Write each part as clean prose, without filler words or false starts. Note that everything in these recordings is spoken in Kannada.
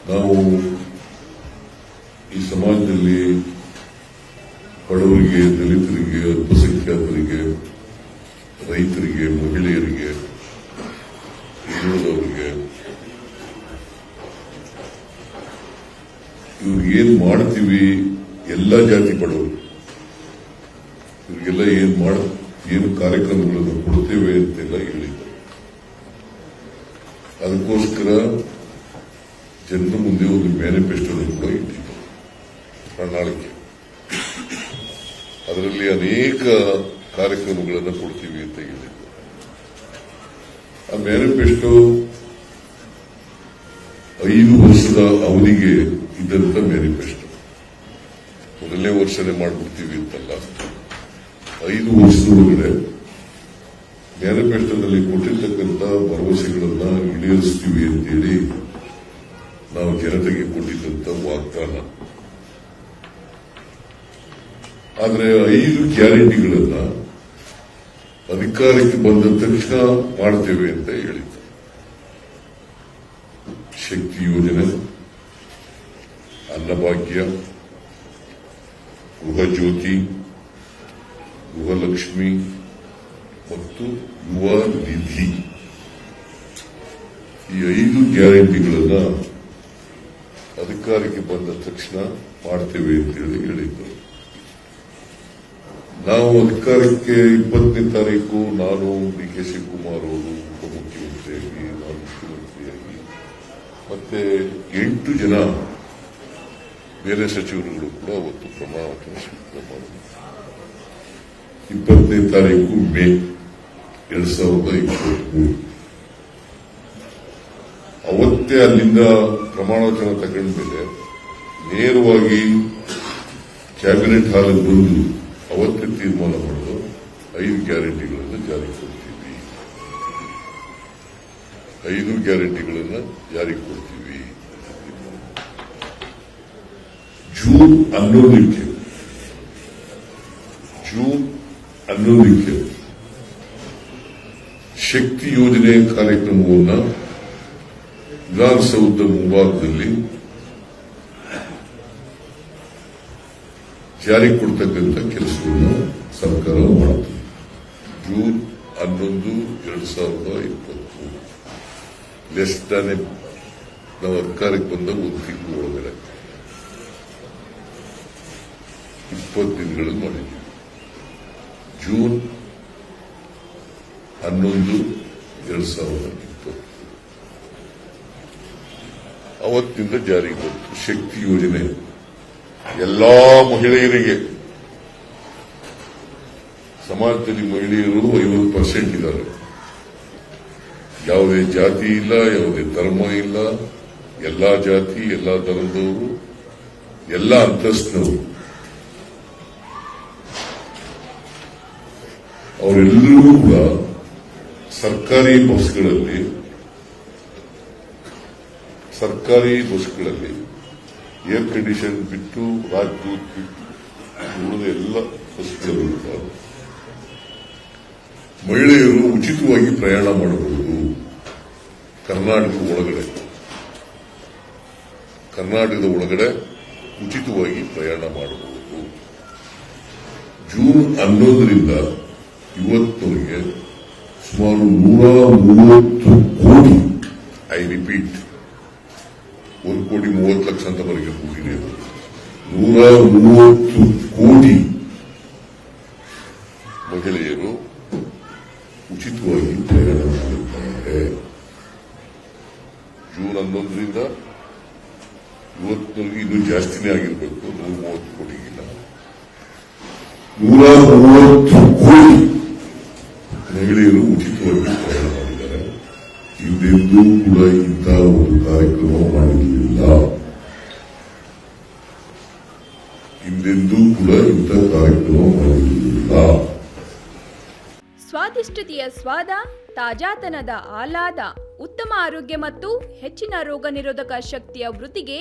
ನಾವು ಈ ಸಮಾಜದಲ್ಲಿ ಬಡವರಿಗೆ, ದಲಿತರಿಗೆ, ಅಲ್ಪಸಂಖ್ಯಾತರಿಗೆ, ರೈತರಿಗೆ, ಮಹಿಳೆಯರಿಗೆ, ಹಿಂದುಳಿದವರಿಗೆ ಇವ್ರಿಗೇನು ಮಾಡ್ತೀವಿ, ಎಲ್ಲ ಜಾತಿ ಬಡವರು ಇವ್ರಿಗೆಲ್ಲ ಏನು ಕಾರ್ಯಕ್ರಮಗಳನ್ನು ಕೊಡ್ತೇವೆ ಅಂತೆಲ್ಲ ಹೇಳಿದ್ದಾರೆ. ಅದಕ್ಕೋಸ್ಕರ ಜನರ ಮುಂದೆ ಒಂದು ಮ್ಯಾನಿಫೆಸ್ಟೋನು ಕೂಡ ಇಟ್ಟಿದ್ದಾರೆ, ಪ್ರಣಾಳಿಕೆ. ಅದರಲ್ಲಿ ಅನೇಕ ಕಾರ್ಯಕ್ರಮಗಳನ್ನು ಕೊಡ್ತೀವಿ ಅಂತ ಹೇಳಿದ್ದಾರೆ. ಆ ಮ್ಯಾನಿಫೆಸ್ಟೋ 5 ವರ್ಷದ ಅವಧಿಗೆ ಇದ್ದಂತ ಮ್ಯಾನಿಫೆಸ್ಟೋ. ಮೊದಲನೇ ವರ್ಷನೇ ಮಾಡ್ಬಿಡ್ತೀವಿ ಅಂತಲ್ಲ, 5 ವರ್ಷದೊಳಗಡೆ ಮ್ಯಾನಿಫೆಸ್ಟೋದಲ್ಲಿ ಕೊಟ್ಟಿರ್ತಕ್ಕಂಥ ಭರವಸೆಗಳನ್ನ ಈಡೇರಿಸ್ತೀವಿ ಅಂತೇಳಿ ನಾವು ಜನತೆಗೆ ಕೊಟ್ಟಿದ್ದಂತ ವಾಗ್ದಾನ. ಆದರೆ 5 ಗ್ಯಾರಂಟಿಗಳನ್ನ ಅಧಿಕಾರಕ್ಕೆ ಬಂದ ತಕ್ಷಣ ಮಾಡ್ತೇವೆ ಅಂತ ಹೇಳಿದ್ರು. ಶಕ್ತಿ ಯೋಜನೆ, ಅನ್ನಭಾಗ್ಯ, ಗೃಹಜ್ಯೋತಿ, ಗೃಹಲಕ್ಷ್ಮಿ ಮತ್ತು ಯುವ ನಿಧಿ, ಈ 5 ಗ್ಯಾರಂಟಿಗಳನ್ನ ಅಧಿಕಾರಕ್ಕೆ ಬಂದ ತಕ್ಷಣ ಮಾಡ್ತೇವೆ ಅಂತೇಳಿ ಹೇಳಿದ್ರು. ನಾವು ಅಧಿಕಾರಕ್ಕೆ 20ನೇ ತಾರೀಕು ನಾನು ಡಿ.ಕೆ. ಶಿವಕುಮಾರ್ ಅವರು ಉಪಮುಖ್ಯಮಂತ್ರಿಯಾಗಿ, ನಾನು ಮುಖ್ಯಮಂತ್ರಿಯಾಗಿ, ಮತ್ತೆ 8 ಜನ ಬೇರೆ ಸಚಿವರುಗಳು ಕೂಡ ಅವತ್ತು ಪ್ರಮಾಣ ವಚನ ಸ್ವೀಕಾರ ಮಾಡಿದರು. 20ನೇ ತಾರೀಕು ಮೇ 2023 ಅವತ್ತೇ ಅಲ್ಲಿಂದ ಪ್ರಮಾಣ ವಚನ ತಗೊಂಡ ಮೇಲೆ ನೇರವಾಗಿ ಕ್ಯಾಬಿನೆಟ್ ಹಾಲ್ಗೆ ಬಂದು ಅವತ್ತೇ ತೀರ್ಮಾನ ಮಾಡೋದು 5 ಗ್ಯಾರಂಟಿಗಳನ್ನು ಜಾರಿಗೆ ಕೊಡ್ತೀವಿ, 5 ಗ್ಯಾರಂಟಿಗಳನ್ನು ಜಾರಿಗೆ ಕೊಡ್ತೀವಿ. ಜೂನ್ 11ಕ್ಕೆ ಶಕ್ತಿ ಯೋಜನೆ ಕಾರ್ಯಕ್ರಮವನ್ನು ವಿಧಾನಸೌಧದ ಮುಂಭಾಗದಲ್ಲಿ ಜಾರಿಗೆ ಕೊಡ್ತಕ್ಕಂಥ ಕೆಲಸವನ್ನು ಸರ್ಕಾರ ಮಾಡುತ್ತದೆ. ಜೂನ್ 11, 2023 ಲೆಸ್ ದಾನ್ ನಾವು ಅಧಿಕಾರಕ್ಕೆ ಬಂದ 1 ತಿಂಗಳು ಒಳಗಡೆ 20 ದಿನಗಳಲ್ಲಿ ಮಾಡಿದ್ದೀವಿ. ಜೂನ್ 11, 2020 ಅವತ್ತಿಂದ ಜಾರಿಗೆ ಬಂತು ಶಕ್ತಿ ಯೋಜನೆ. ಎಲ್ಲಾ ಮಹಿಳೆಯರಿಗೆ, ಸಮಾಜದಲ್ಲಿ ಮಹಿಳೆಯರು 50% ಇದ್ದಾರೆ. ಯಾವುದೇ ಜಾತಿ ಇಲ್ಲ, ಯಾವುದೇ ಧರ್ಮ ಇಲ್ಲ, ಎಲ್ಲಾ ಜಾತಿ, ಎಲ್ಲಾ ಧರ್ಮದವರು, ಎಲ್ಲಾ ಅಂತಸ್ತಿನವರು, ಅವರೆಲ್ಲರೂ ಕೂಡ ಸರ್ಕಾರಿ ಬಸ್ಗಳಲ್ಲಿ ಏರ್ ಕಂಡೀಷನ್ ಬಿಟ್ಟು, ರಾಜದೂತ್ ಬಿಟ್ಟು ಉಳಿದ ಎಲ್ಲ ಬಸ್ಗಳಲ್ಲೂ ಕೂಡ ಮಹಿಳೆಯರು ಉಚಿತವಾಗಿ ಪ್ರಯಾಣ ಮಾಡಬಹುದು. ಕರ್ನಾಟಕದ ಒಳಗಡೆ ಉಚಿತವಾಗಿ ಪ್ರಯಾಣ ಮಾಡಬಹುದು. ಜೂನ್ 11ರಿಂದ ಇವತ್ತವರೆಗೆ ಸುಮಾರು 130 ಕೋಟಿ, ಐ ರಿಪೀಟ್, 1,30,00,000 ಅಂತ ವರೆಗೆ ಕೂಡಿದೆ. 130 ಕೋಟಿ ಮಹಿಳೆಯರು ಉಚಿತವಾಗಿ ಪ್ರಯಾಣ ಮಾಡಿದ್ದಾರೆ. ಜೂನ್ 11ರಿಂದ ಇವತ್ತಿನವರೆಗೆ ಇನ್ನೂ ಜಾಸ್ತಿನೇ ಆಗಿರಬೇಕು, 130 ಕೋಟಿಗಿಲ್ಲ. 130 ಕೋಟಿ ಮಹಿಳೆಯರು ಉಚಿತವಾಗಿ ಪ್ರಯಾಣ ಮಾಡಿದ್ದಾರೆ. ಹಿಂದೆಂದೂ ಕೂಡ ಇಂತಹ ಒಂದು ಕಾರ್ಯಕ್ರಮ ಮಾಡಿರಲಿಲ್ಲ. ಸ್ವಾದಿಷ್ಟತೆಯ ಸ್ವಾದ, ತಾಜಾತನದ ಆಹ್ಲಾದ, ಉತ್ತಮ ಆರೋಗ್ಯ ಮತ್ತು ಹೆಚ್ಚಿನ ರೋಗ ನಿರೋಧಕ ಶಕ್ತಿಯ ವೃದ್ಧಿಗೆ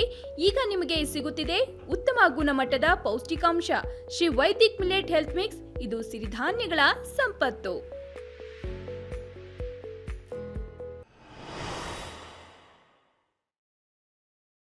ಈಗ ನಿಮಗೆ ಸಿಗುತ್ತಿದೆ ಉತ್ತಮ ಗುಣಮಟ್ಟದ ಪೌಷ್ಟಿಕಾಂಶ Shri Vaidik millet health mix. ಇದು ಸಿರಿಧಾನ್ಯಗಳ ಸಂಪತ್ತು.